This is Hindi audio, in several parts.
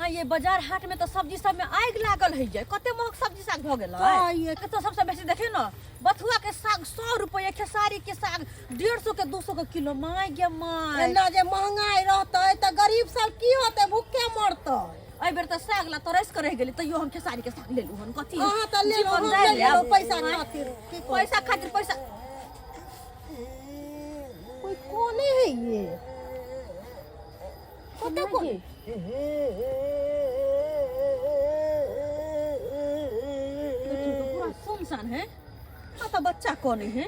हाँ ये बाजार हाट में तो सब्जी सब में आग लागल है जे कते महग सब्जी साग भ गेल है तो सबसे बेसी देखे न बथुआ के साग 100 रुपया खेसारी के साग 150 के 200 के किलो माय गे माय एना जे महंगाई रहतै त गरीब सब की होतै भूखे मरतै आई बेर त साग ला तरस के रह गेली तइयो हम खेसारी के साग लेलु हन कथी हां त ले लो हम ले लो पैसा खातिर पैसा कोई कोने है ये पता कोन पूरा सुनसान है तो बच्चा कौन है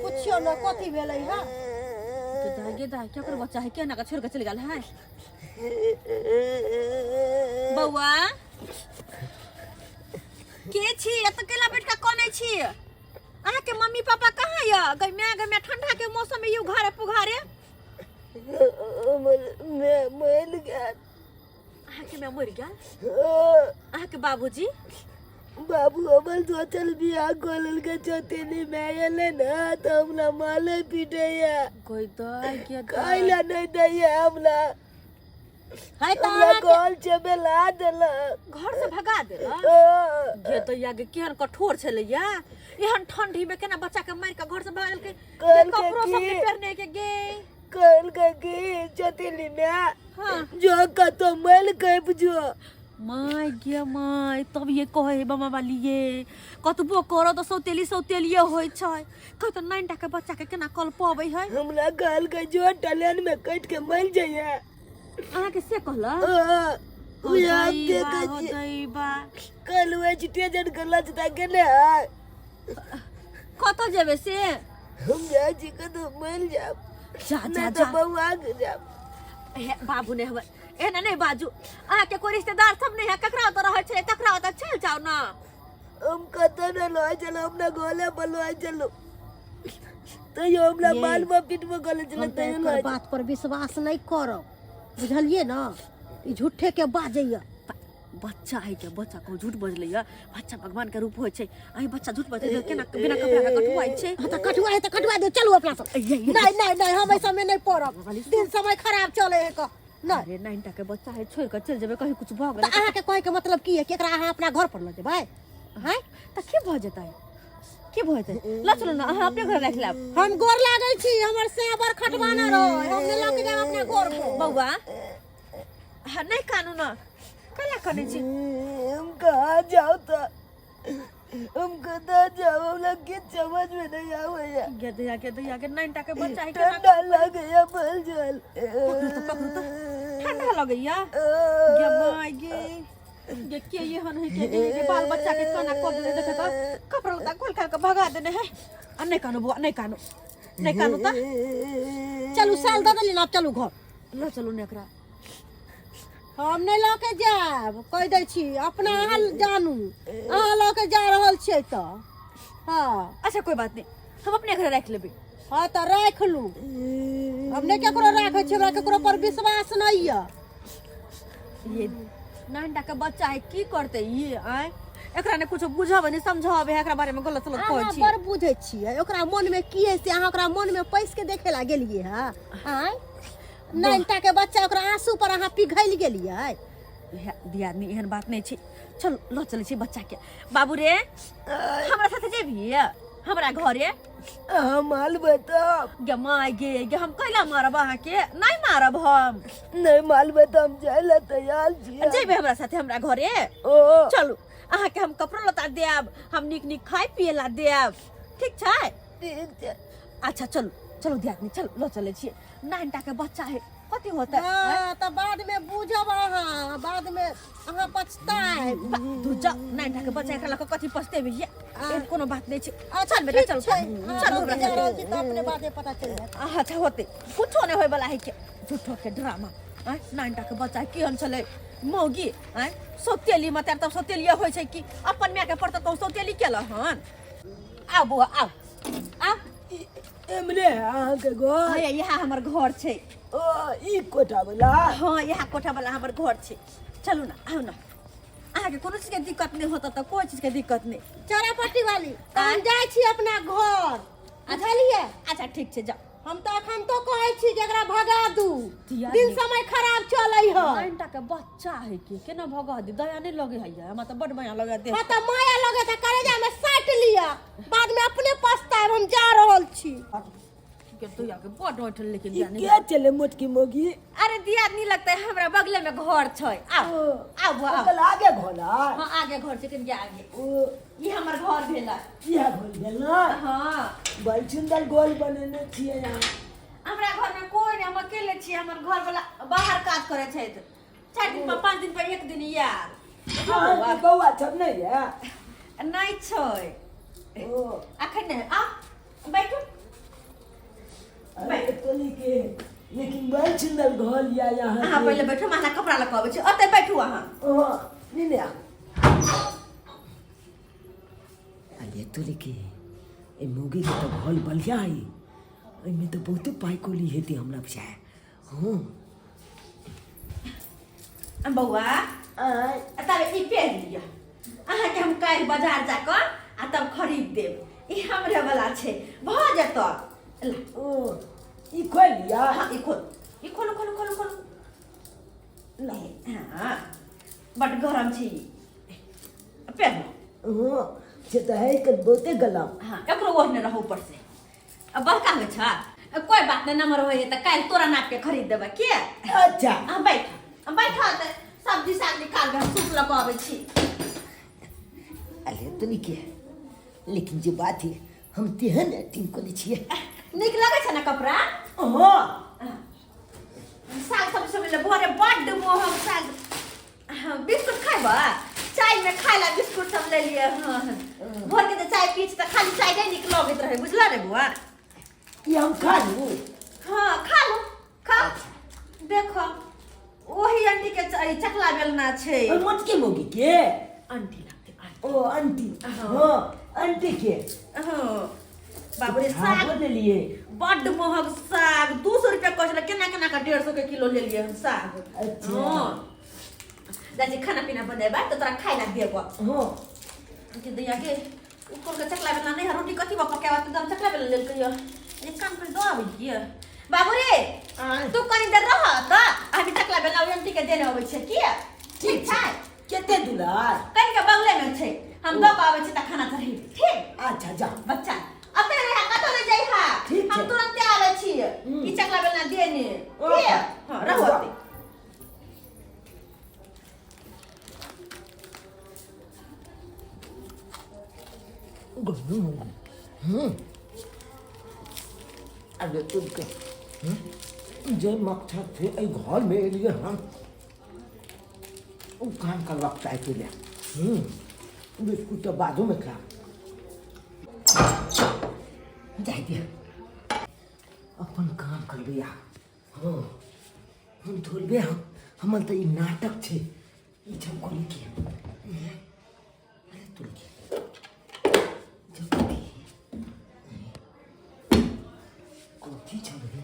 पूछियो न कथी भेलै है गे क्या कर बच्चा है केना का छोड़ के चल गेल है बौआ के छी एत केला बैठ के कोने छी अहाँ के मम्मी पापा कहाँ या गमे ठंडा के मौसम में यू घरे पुघारे मैं मर गया अहाँ के मैं मर गया अहाँ के बाबूजी बाबू हमर सोचल बियाह कोलल के चोतेली में आले ना तो हमरा माले पीटेया कोई दई के खाइला नहीं दैया हमरा हाय त हमरा कॉल से बेला देला घर से भगा देला गे तो यागे केहन कठोर छलैया एहन ठंडी में केना बच्चा के मार के घर से भगा के कपड़ो सब पहनने के गे कल के चोतेली में हां जो का तो मल के बुझो माय गे माय तब ये कहे बाबा वाली ये कतबो करो तो सौतेलिए होय छै कह तो 9 टा के बच्चा के केना कल पबै है हमरा कल के जो टलेन में कट के मर जाइए अहाँ के से कहला याद के दैबा कल वे स्टेशन के लचता गेले कत जेबे से हम जाय छी कतो मर जाब जा बउआ के जाब बाबू ने हमर एना नहीं बाजू अहाँ के कोई रिश्तेदार सब नहीं है ककरा तो रहे छले तकरा तो चल जाओ ना हम कतो न लय चलो अपना गोले बलवाय चलो तो यो हमरा बाल में पीठ में गले चले तो बात पर विश्वास नहीं करो बुझलिए ना ई झूठे के बाजैया बच्चा है के बच्चा को झूठ बजलैया बच्चा भगवान के रूप होय छै अही बच्चा झूठ बजले केना बिना कपड़ा के कटवाई छै त कटवा दे चलू अपना सब नहीं हम ऐसा में नहीं पड़ब दिन समय खराब चले है का अरे 9 टा के बच्चा है छोड़ के चल जेबे कहीं कुछ भ गेल अहाँ के कहे के मतलब की है केकरा अहाँ अपना घर पर ल जेबै हैं त की भ जेतै की भ जेतै ल चलो ना अहाँ अपने घर राख लेब हम गोर लागै छी हमर सेबर खटवाना रहो हम ले ल के जाब अपना घर पर बौआ हां नहीं कानून कला कने छी हम कहाँ जाओ तो हम कदा जाओ लगे समझ में नहीं आवे गे दया के 9 टा के बच्चा है ठंडा लगैया बल जल पकड़ू तो ठंडा लगैया गे माय गे के ये हन है के बाल बच्चा के खाना कब दे देखे तो कपड़ा लता खोल के भगा देने है आ नहीं कानो बुआ नहीं कानो तो चलू साल दे देली ना चलू घर ल चलू नेकरा हम नहीं ल के जाब कह दै छी अपना अहाँ जानू अहाँ ल के जा रहल छियै त हां अच्छा कोई बात नहीं हम अपने घर रख लेबे हां त राख लू हम नहीं केकरो राखै छी हमरा केकरो पर विश्वास नहीं है ये 9 टा के बच्चा है की करते ये आय एकरा ने कुछ बुझाबे नहीं समझाबे एकरा बारे में गलत सलत कहै छी पर बुझै छी ओकरा मन में की है से अहाँ ओकरा मन में पैस के देखे ला गेलिए हां आय 9 टा के बच्चा ओकरा आंसू पर अहाँ पिघल गेलिए दियादनी एहन बात नहीं छी चल ल चले छी बच्चा के बाबू रे हमरा साथे जेबी हमरा घरे माल बता गे माय गे हम कैला मारब अहाँ के नहीं मारब हम नहीं माल बता हम जाइला तैयार छी जेबे हमरा साथे हमरा घरे चलू अहाँ के हम कपड़ा लता देब हम नीक खाय पिए ला देब ठीक छै अच्छा चलो दियादनी चल ल चले छी 9 टा के बच्चा है कथी होता हां त बाद में बुझब अहाँ बाद में अहाँ पछताए तू जा 9 टा के बच्चा एकरा कथी पछतेबे ये कोनो बात नहीं छै चल बेटा चल चल अपने बाते पता चल जाए अच्छा होते कुछो नहीं होय वाला है के झूठो के ड्रामा 9 टा के बच्चा केहन छले मौगी सौतेली मत तब सौतेलिया होय छै कि अपन माय के पड़त तो सौतेली केला हन आ बुआ आ एमरे अहाँ के घर यहाँ हमर घर छै ई कोठा वाला हां यहाँ कोठा वाला हमर घर छै चलू ना आओ ना अहाँ के कोनो चीज के दिक्कत नहीं होता तो कोई चीज के दिक्कत नहीं चौरापट्टी वाली हम जाय छी अपना घर बुझलिए अच्छा ठीक छै जा हम तो अखन तो कहै छी जे एकरा भगा दू दिया दिन ने। समय खराब चलै ह 9 टा के बच्चा है के केना भगा दी दया नहीं लगे है हमरा तो बड माया लगे दे हाँ तो माया लगे त करेजा में साट लिया बाद में अपने पछताएब हम जा रहल छी के तो या के बड उठल लेकिन दिया नहीं क्या चले मोटकी मोगी अरे दिया नहीं लगता है हमरा बगले में घर छै आओ आओ बुआ आओ। कल आगे घोला हाँ आगे घर से कन आगे ये हमर घर भेला किया घोल गेल ना हाँ बड़ सुंदर गोल बनेने छियै यहाँ हमरा घर में कोई नहीं हम अकेले छी हमर घर वाला बाहर काज करे छै 4 दिन पर 5 दिन पर एक दिन यार हाँ बौआ सब नहीं है नहीं छै ओ अखन नहीं आ बैठो अरे तोली के लेकिन बड़ सुंदर घोल या यहाँ अहाँ पहले बैठो माथा कपड़ा लगाबै छै ओतै बैठू अहाँ ओ नहीं ले अरे तोली के ए मोगी के तो घोल बढ़िया है एमे तो बहुत पाई कोली हेती हमरा बुझाय हां बौआ तब ई पेड़ लिया अहाँ के हम काल्हि बाजार जाकर आ तब खरीद देब ई हमरे वाला छै भ जेत ओ ई खोल लिया हाँ ई खोलो ले हाँ बड गरम छै पेड़ हां से तो है के बहुते गलम हाँ एकरो ओहने रहो ऊपर से अब बड़का होइ छ कोई बात नहीं नंबर होय त काल्हि तोरा नाप के खरीद देबे के अच्छा हम बैठ त सब्जी साग निकाल के हम सूप लगाबै छी अरे तो नहीं के लेकिन जो बात है हम तेहन एक्टिंग कर छिए नीक लगै छै ना कपड़ा हां साग सब्जी सब ले भोरे बड्ड मोहक साग हाँ, बिस्कुट खाइबा चाय में खाइला बिस्कुट सब ले लिए हाँ भोर के तो चाय पीछ त खाली चाय नहीं निक लगैत रहे बुझला रे बुआ ये हम खा लूं हाँ खा लो खा देखो वही आंटी के चकला बेलना छै और मोटकी मोगी के आंटी लगते आंटी ओ आंटी हाँ। हां आंटी के हाँ बाबू रे साग साग ले लिए बड्ड महग साग 200 रुपया कहले केना केना का 150 के किलो ले लिए हम साग अच्छा। हाँ जाजी खाना पीना बनेबा तो तोरा खाइला देबो हां के दैया के ऊपर के चकला बेलना नहीं है रोटी कथी बा पकावा तो दम चकला बेलना लेल कहियो एक काम कर दो आबै किए बाबू रे तू कनी देर रह त अभी चकला बेलना आंटी के देने आबै छै की ठीक छै केते दुलार कनी के बगले में छै हम दो आबै छै त खाना चढ़ी ठीक अच्छा जा बच्चा अते रहा कतो न जाई हा ठीक हम छै। तुरंत आबै छी ई चकला बेलना देने ठीक हां रहो अते अरे तुम के जे मकसद थे ए घर में लिए हम वो काम का वक्त आए थे बिस्कुट तो बाजू में खा जाए दिया अपन काम कर लिया हाँ हम थोड़बे हम तो ये नाटक छे ई सब करी के अरे तुम के जब कौन चल रही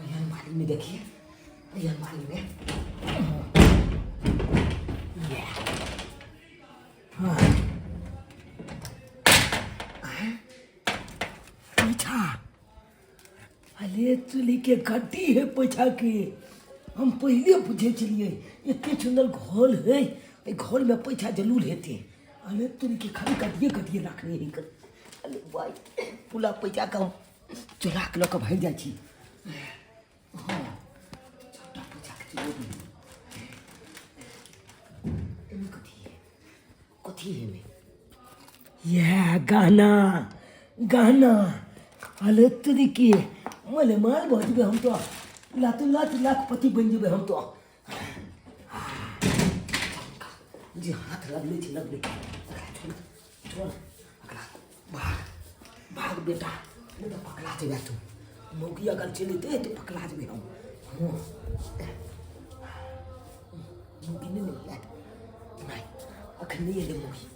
ये अलमारी में देखिए ये अलमारी में ये हाँ पीछा अरे चुली के गड्डी है पीछा के हम पहले पूछे चलिए इतने सुंदर घोल है ये घोल में पैसा जरूर हेते अरे तुम के खाली कटिए रख रहे हैं अरे भाई पूरा पैसा का हम चुरा के लोग भाग जा छी हाँ छोटा पैसा के चोरी कथी है में यह गाना अरे तुरी के मले माल भजबे हम तो लाखपति बन जेबे हम तो जी हाथ लगले छोड़ अगला भाग बेटा नहीं तो पकड़ा जेबे तू मौगी अगर चले दे तो पकड़ा जेबे हम हाँ मौगी नहीं नहीं अखन नहीं ले मौगी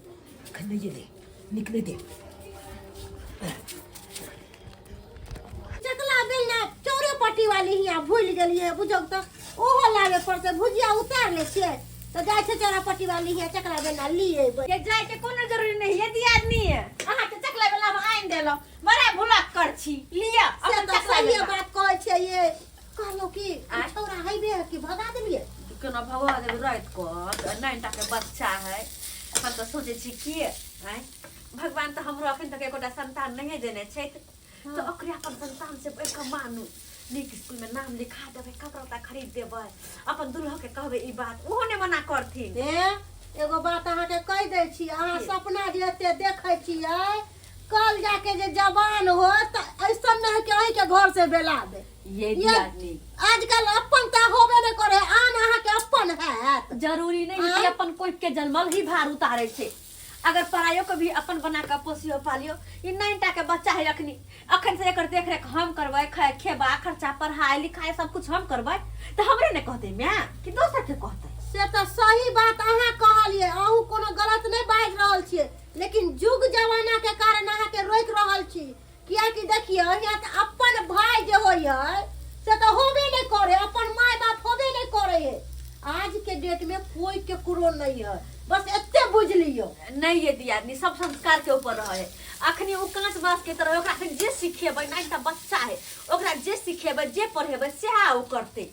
अखन नहीं ले निकले दे चकला बेलना चौरे पट्टी वाली हिया भूल गेलिए बुझक तो ओहो लावे पड़ते भुजिया उतार ले छिए तो जाय छै चौरापट्टी वाली है चकला बेना लिए ये जाय के कोनो जरूरी नहीं है दिया आदमी है अहाँ के चकला वाला में आइन देलो बड़ा भुला कर छी लिया से अपन तो चकला सही वाला बात कहै छै ये कहलो कि छौरा हइबे कि भगा देलिए केना भगवा देब रात को 9टा के बच्चा है हम तो सोचे छी कि हैं भगवान तो हमरो अखन तक एकोटा संतान नहीं देने छै तो ओकरे अपन संतान से एक मानू नीक स्कूल में नाम लिखा देबै कपड़ा खरीद देबै अपन दुल्हा के कहबै ई बात ओहो ने मना करथिन एगो बात अहाँ के कह दै छी अहाँ सपना जे एते देखै छियै कल जाके जे जवान हो त ऐसा नहीं कि अहीं के घर से बेला दे ये आदमी आजकल अपन त होबे नहीं करे आन अहाँ के अपन है जरूरी नहीं है कि अपन कोई के जन्मल ही भार उतारे छे अगर परायो को भी अपन बना के पोसियो पालियो ये 9टा के बच्चा है अखन से एकर देख रेख हम करबै खेबा खर्चा पढ़ाई लिखाई सब कुछ हम करबै तो हमरे ने कहते मैं कि दोसर के कहते से तो सही बात अहाँ कहलिए अहू कोनो गलत नहीं बाज रहल छियै लेकिन युग जमाना के कारण अहाँ के रोक रहल छी किया कि देखिए यहाँ तो अपन भाई जे होय से तो होबे नहीं करे अपन माय बाप होबे नहीं करे है आज के डेट में कोई के कुरो नहीं है बस एते बुझ लियो नहीं ये दिया आदमी सब संस्कार के ऊपर रहे अखनी वो 5 मास के तरह ओकरा अखन जे सिखेबै 9टा बच्चा है ओकरा जे सिखेबै जे पढ़ेबै सेहा ओ करते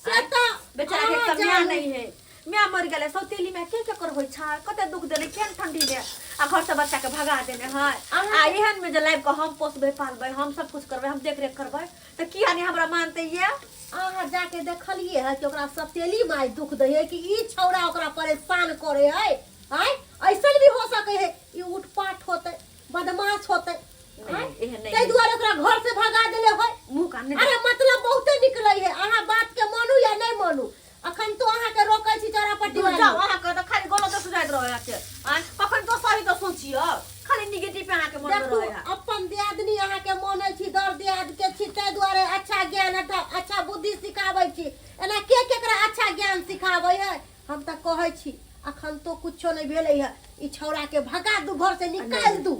से तो बेचारा के कमिया नहीं है मैं मर गेले सौतेली में के करबै छ कते दुख देले केन ठंडी में आ घर से बच्चा के भगा देने है आ एहन में जे लाइव को हम पोसबै पालबै हम सब कुछ करबै हम देख रेख करबै तो की आनी हमरा मानते ये अहाँ जाके देखलिए है कि ओकरा सतेली माय दुख दे है कि ई छौरा ओकरा परेशान करे है हैं ऐसन भी हो सके है ई उठपाट होते बदमाश होते तै दुआरे ओकरा घर से भगा देले है मुंह कान अरे मतलब बहुते निकलै है अहाँ बात के मानू या नहीं मानू अखन तो अहाँ के रोकै छी चौरापट्टी वाली जाओ अहाँ के तो खाली गलत सुझाइत रहै छै कखन तो सही तो सोचियो खाली नेगेटिव पे अहाँ के मन रहै है अपन दियादनी अहाँ के मानै छी दर दियाद के छी तै दुआरे अच्छा ज्ञान अच्छा बुद्धि सिखाबै छी एना के केकरा अच्छा ज्ञान सिखाबै है हम त कहै छी अखन तो कुछो नहीं भेलै है ई छौरा के भगा दू घर से निकाल दू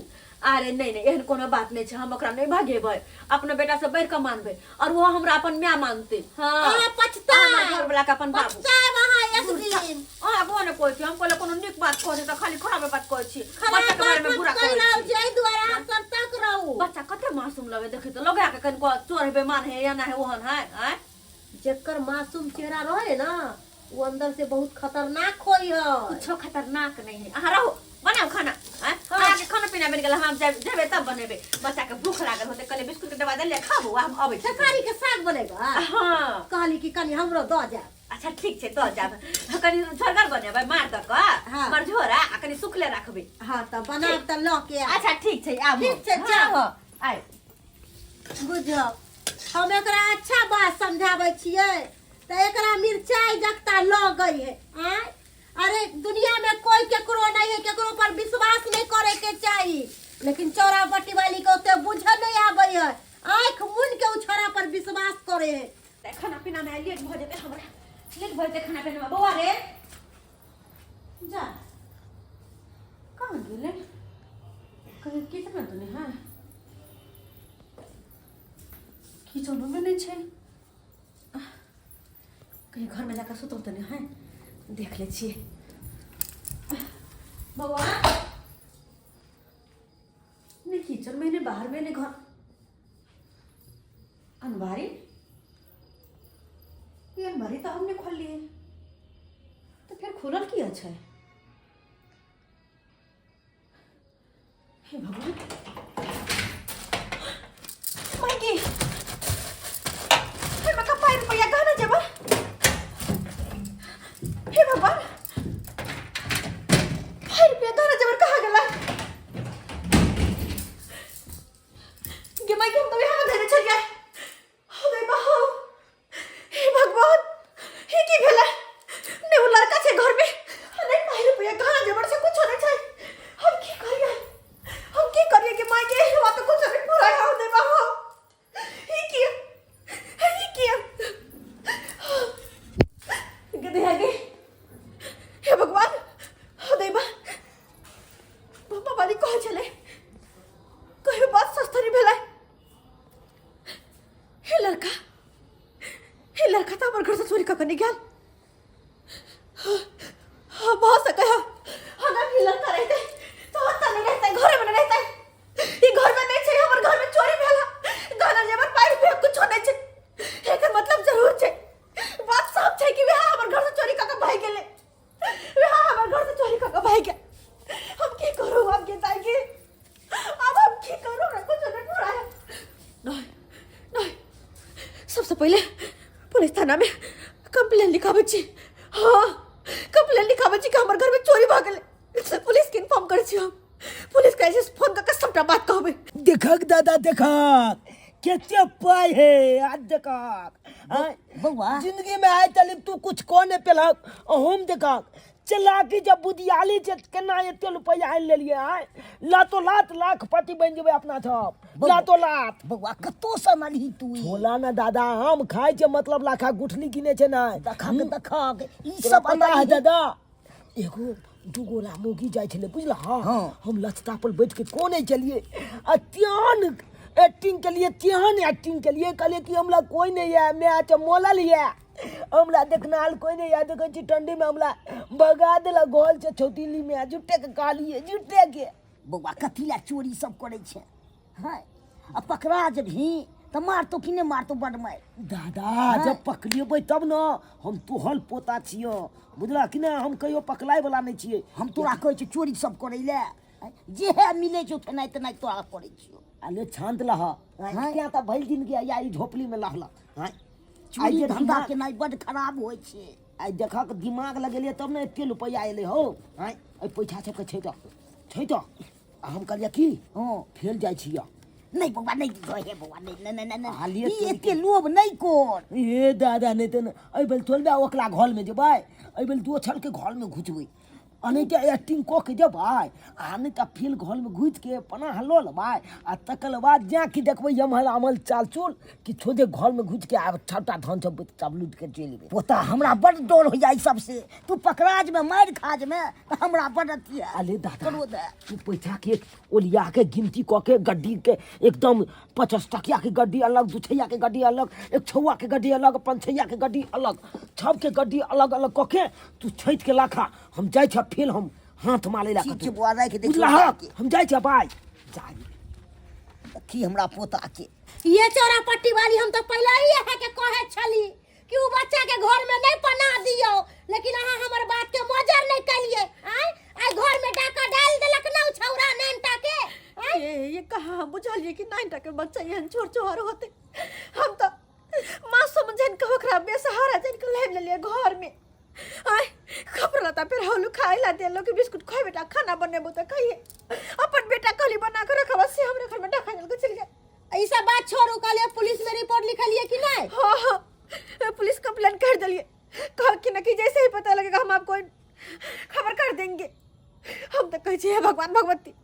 अरे नहीं नहीं एहन कोनो बात नहीं छै हम ओकरा नहीं भगेबै अपने बेटा से बढ़ के मानबै और वो हमरा अपन माय मानते हां पछता घर वाला के अपन बाबू पछता वहां एक दिन वो ने कोइ हम कोले कोनो निक बात कहै त खाली खराब बात कहै छी बच्चा के बारे में बुरा कहै छी जय द्वारा सब तक रहू बच्चा कते मासूम लगे देखे तो लगा के कन को चोर बेमान है या ना है ओहन है हैं जेकर मासूम चेहरा रहे ना वो अंदर से बहुत खतरनाक होई है कुछ खतरनाक नहीं है अहाँ रहो बनाओ खाना हैं आगे खाना पीना बन गेल हम जेबे तब बनेबे बच्चा के भूख लागल होते कले बिस्कुट के दवा दे खाबो हम अबै तरकारी के साग बनेगा हां कहली कि कनी हमरो द जा अच्छा ठीक छै द जाब कनी झरगर बनेबै मार द क मार झोरा आ कनी सुखले राखबै हां त बनाब त ल के अच्छा ठीक छै आब ठीक छै जाओ आइ बुझो हम एकरा अच्छा बात समझाबै छियै त एकरा मिर्चाई जकता ल गई है अरे दुनिया में कोई केकरो नहीं है केकरो पर विश्वास नहीं करे के चाहिए लेकिन चौरापट्टी वाली के ओते बुझे नहीं आबै है आंख मुन के उ छोरा पर विश्वास करे है खाना पीना में लेट भ जेते हमरा लेट भ जेते खाना पीना में बौआ रे जा कहां गेले कहीं कितना तो नहीं हां किचन में नहीं छै कहीं घर में जाकर सुतल तो नहीं है देख ले छिए भगवान नहीं किचन में नहीं बाहर में नहीं घर अनबारी ये अनबारी तो हमने खोल ली है तो फिर खुलल किया छै हे भगवान मांगी फिर मैं कपाई रुपया गहना जब हे भगवान हाय रुपया गहना जबर कहाँ गेला गे माई हम तो यहाँ देने चल गए हो गई बाहु हे भगवान हे की भेला ने वो लड़का छे घर में नहीं माई रुपया गहना जबर से कुछ नहीं छै हम की करिए कि माई के हुआ तो कुछ नहीं पूरा हो दे बाहु हे की गदे आगे हे भगवान हो देबा बाबा बारी कह चले कहे बात सस्ता नहीं भेला हे लड़का तो हमर घर से चोरी का करने गेल पहले पुलिस थाना में कंप्लेन लिखाबे छी। हाँ कंप्लेन लिखाबे छी कि हमर घर में चोरी भ गेलै। पुलिस के इन्फॉर्म करे छी हम। पुलिस के ऐसे फोन करके सबटा बात कहबे। देखक दादा देखक केते पाई है आज देखक बउआ जिंदगी में आए तलिब तू कुछ को ने पेलक हम देखक चलाकी जब बुधियाली से केना एते रुपया आन लेलिए आय लातो लात लाखपति बन जेबे अपना सब लातो लात बउआ कतो समझी तू छोला ना दादा हम खाए छे मतलब लाखा गुठली किने छे ना देखक ई सब सब पता है दादा एगो दूगो रामोगी जाय छले बुझला हाँ। हम लचता पर बैठ के कोने चलिए अत्यान एक्टिंग के लिए त्यान एक्टिंग के लिए कहले कि हमरा कोई नहीं है मैं अच्छा मोलल है हमरा देखनाल कोई नहीं याद कर ठंडी में हमरा भगा देला गोल से छोटीली में जुटे के कालिए जुटे के बउआ कथिला चोरी सब करे छे हां अब पकड़ा जभी त मार तो किने मार तो बड मार दादा जब पकड़िएबै तब न हम तोहल पोता छियो बुझला कि ना हम कहियो पकड़ाई वाला नहीं छिए हम तोरा कहै छी चोरी सब करे ले जे है मिले छौ तनाई तनाई तोरा करे छियो अले शांत लह क्या त भइल दिन के या ई झोपड़ी में लहला हां चोरी धंधा के नाई बड खराब होय छे आई देखक दिमाग लगेलिए तब न एते रुपया एले हो हां ए पैसा सब के छै त हम कहलिए की हां फेल जाय छिया नहीं बउआ नहीं कहे बउआ नहीं हालिए ई एते लोभ नहीं कोन ए दादा नहीं तो आई बेल तोलबे ओकला घर में जेबै आई बेल दो छल के घर में घुसबै अने के एक्टिंग को के जेबै आ नहीं त फील घर में घुस के पना हलो लबै आ तकल बाद जा की देखबै यमहल अमल चाल चुल कि छोदे घर में घुस के आ छटा धन सब लूट के चलि जेबै पोता हमरा बड डर हो जाई सबसे तू पकड़ाज में मार खाज में त हमरा बड अथी है अले दादा तू पैसा के ओलिया के गिनती क के गड्डी के एकदम 50 टकिया के गड्डी अलग 2 छैया के गड्डी अलग 1 छौआ के गड्डी अलग 5 छैया के गड्डी अलग सब के गड्डी अलग अलग क के तू छैत के लाखा हम जाय छ फेल हम हाथ माले ला ठीक बुआ राख के देखियो हम जाय छ भाई जाय की हमरा पोता के ये चोरा पट्टी वाली हम तो पहले ही है के कहे छली कि उ बच्चा के घर में नहीं पना दियो लेकिन अहाँ हमर बात के मजर नहीं कलिए आई घर में डाका डाल देलक ना छौरा नैनटा के ये कहां हम बुझलिए कि नैनटा के बच्चा एहन छोर छोर होते हम तो मां समझन के ओकरा बेसहारा जन के ले लेलिए घर में आय खबर लता फिर हलू खाई ला दे लो कि बिस्कुट खाए बेटा खाना बनेबो त कहिए अपन बेटा कली बना के रखबा से हमरे घर में डाका डाल के चल गया ऐसा बात छोड़ो काले पुलिस में रिपोर्ट लिखलिए कि नहीं हां हां पुलिस कंप्लेंट कर दिए कह कि न कि जैसे ही पता लगेगा हम आपको खबर कर देंगे हम तो कह छी भगवान भगवती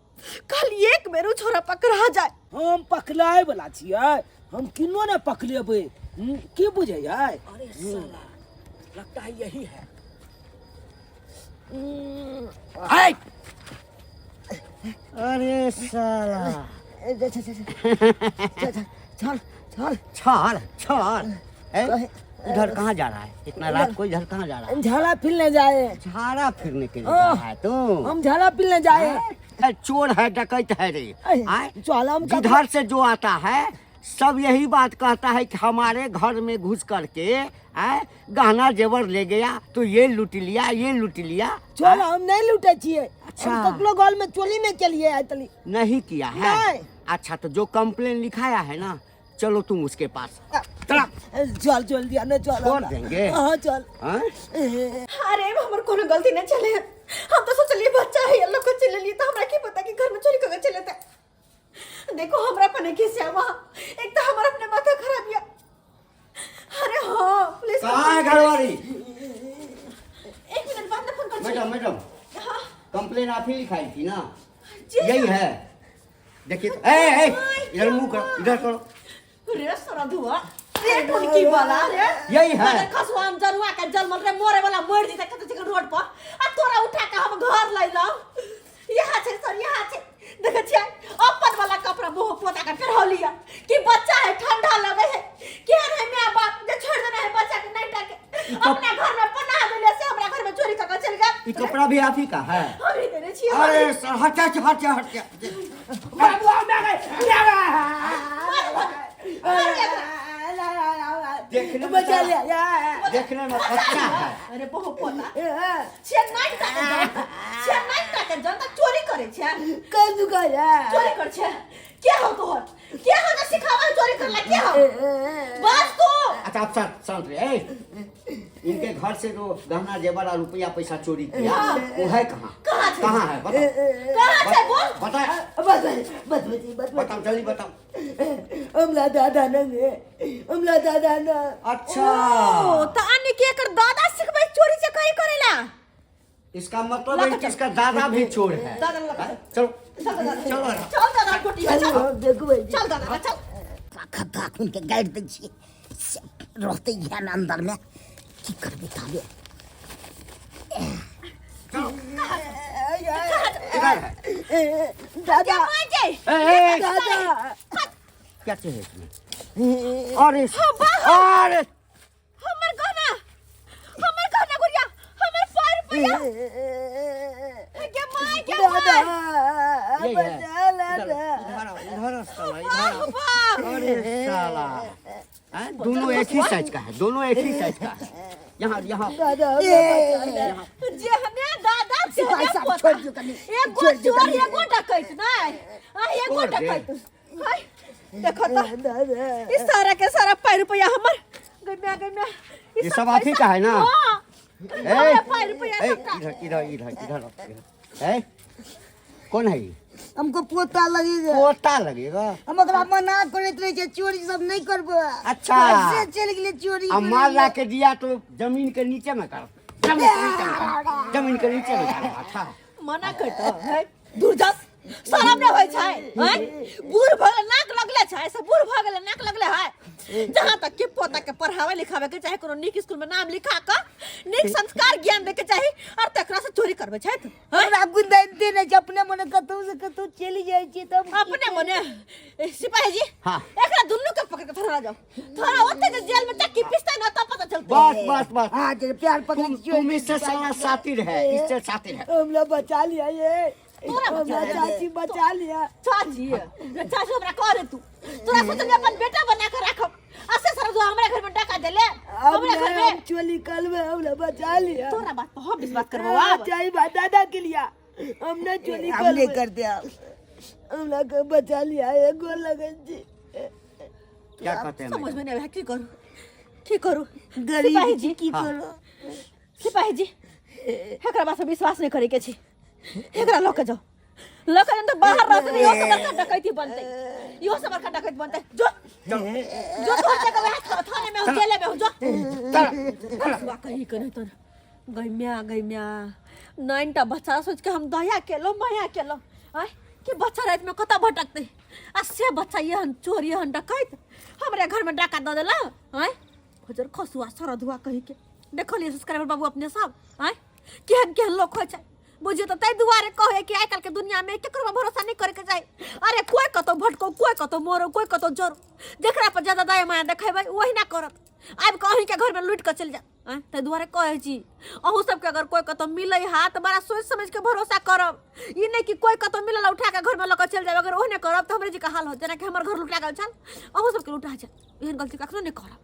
कल एक बेरू छोरा पकड़ा जाए हम पकड़ाए वाला छियै हम किनो ने पकड़ेबै की बुझै है अरे साला लगता है यही है अरे साला चल चल छाल छाल इधर कहाँ जा रहा है इतना रात को इधर कहाँ जा रहा है झाड़ा फिरने जाए झाड़ा फिरने के लिए जा रहा है तू हम झाड़ा फिरने जाए चोर है डकैत है रे चल हम जिधर से जो आता है सब यही बात कहता है कि हमारे घर में घुस करके गहना जेवर ले गया तो ये लूट लिया ये लूट लिया चल हम नहीं लूटे छिए अच्छा। हम ककरो घर में चोरी नहीं चलिए आय तली नहीं किया है नहीं। अच्छा तो जो कंप्लेन लिखाया है ना चलो तुम उसके पास चल चल दिया ना चल छोड़ देंगे हां चल अरे हमर कोनो गलती नहीं चले हम तो सोचलिए बच्चा है ये लोग को चले लिए तो हमरा की पता कि घर में चोरी करके चले थे देखो हमरा पने कैसे वहां एक तो हमारा अपने माथा खराब किया अरे हां पुलिस कहाँ है घरवाली एक मिनट बाद में फोन कर मैडम मैडम हां कंप्लेन आप ही लिखाई थी ना जी यही है देखिए ए इधर मुंह करो इधर करो रे सारा धुआ ये कौन की वाला रे यही है खसवान जरुआ के जलमल रे मोरे वाला मोड़ दी कत के रोड पर आ तोरा उठा के हम घर ले जाओ यहां छे सर यहां छे देख छियै अपन वाला कपड़ा मुंह पोता के फिर हो लिया कि बच्चा है ठंडा लगे है के रे मैं बाप जे छोड़ देना है बच्चा के नहीं टाके अपने घर में पनाह देले से हमरा घर में चोरी करके चल गया ये कपड़ा भी आप ही का है अरे देने छियै अरे सर हट देखने में बचा लिया देखने में अच्छा है अरे बहुत पोता छे नहीं टाके जनता चोरी करे छे कल दुका चोरी कर छे क्या हो तोहर क्या हो ना सिखावा चोरी करला क्या हो बस तू अच्छा आप शांत रहे। इनके घर से जो गहना जेवर और रुपया पैसा चोरी किया वो है कहाँ? कहाँ है बताओ? बताओ जल्दी बताओ। हमला दादा न हमला दादा न। अच्छा तो अन्य के कर दादा सिखबै चोरी चकारी करेला। इसका मतलब है कि इसका दादा भी चोर है। चलो चल दादा कोटी देखो भाई चल दादा चल। खता उनके गाइड दै छी रहते ज्ञान अंदर में की करबे ताले। दादा दादा क्या चाहिए इसमें? अरे अरे हमर गहना गुड़िया हमर पैर पैया के माय के दादा ये है। बचा ला इधर साला अरे साला दोनों एक ही साइज का है, दोनों एक ही साइज का है। यहाँ दादा जे हने दादा से भाई साहब छोड़ दो कनी एक गो चोर एक गो डकैत नहीं एक गो डकैत हाय देखो तो दादा इस सारा के सारा पैर रुपया हमर गम्या ये सब आप ही का है ना? पैर रुपया इधर इधर इधर इधर है। कौन है ये? हमको पोता लगेगा। पोता लगेगा। हम अगर मना करत रहे चोरी सब नहीं करबो। अच्छा ऐसे चल गेले चोरी। अब माल ला के दिया तो जमीन के नीचे में कर, जमीन के नीचे में कर। अच्छा मना करता है दूर जा शरम नहीं होय छै हैं? बूढ़ भगल नाक लगले छै से बूढ़ भगल नाक लगले है। जहां तक के पोता के पढ़ावे लिखावे के चाहे कोनो नीक स्कूल में नाम लिखा के नीक संस्कार ज्ञान दे के चाहे और तकरा से चोरी करबे छै त हमरा गुंदाइते नहीं अपने मन कतौ से कतौ चली जाय छी तब अपने मने सिपाही जी हाँ। एकरा दुन्नु के पकड़ के थरा जाओ थरा ओते के जेल में चक्की पिसता ना तब पता चलता। बस हां तेरे प्यार पकड़ तुम इससे साला सातिर है, इससे सातिर है। हमला बचा लिया ये तोरा बचा लिया। चाची बचा लिया। चाची हमरा कह रे तू तोरा सोचले अपन बेटा बना के रखब असे सर जो हमरा घर में डका देले हमरा घर में चोरी कल में हमला बचा लिया। तोरा बात पर हम विश्वास करबो अब चाही बात दादा के लिया हमने चोरी हमने कर दिया। हमला के बचा लिया ये गोल लगन जी। क्या कहते हैं? समझ में नहीं आया की करू गरीब जी की करो। सिपाही जी एकरा बात पर विश्वास नहीं करे के छी। एकरा लोक जाओ तो बाहर रहते यो सब का डकैती बनते यो सब का डकैती बनते जो छोड़ के वहां थाने में जेल में हो जो चल कहीं करे तो गइम्या नाइनटा बच्चा सोच के हम दया केलो माया केलो आय कि बच्चा रात में कता भटकते आ से बच्चा यहन चोर यहन डकैत हमरे घर में डाका द देला आय हजर खसुआ सरधुआ कहि के देखो लिए सब्सक्राइबर बाबू अपने सब आय केहन लोग हो छै बुझियो तो तै दुआरे कहे कि आजकल के दुनिया में केकरो में भरोसा नहीं करे के जाय। अरे कोई कतो भटको कोई कतो मोरो कोई कतो जोर जेकरा पर ज्यादा दया माया देखेबै वही ना करत आब कहीं के घर में लूट के चल जा तै दुआरे कहे छी अहू सब के अगर कोई कतो मिलै हाथ बड़ा सोच समझ के भरोसा करब। ई नहीं कि कोई कतो मिलल उठा के घर में लेके चल जाब अगर ओहने करब त हमरे जी का हाल हो जेना कि हमर घर लुटा गेल छल अहू सब के लुटा जा एहन गलती कखनो नहीं करब।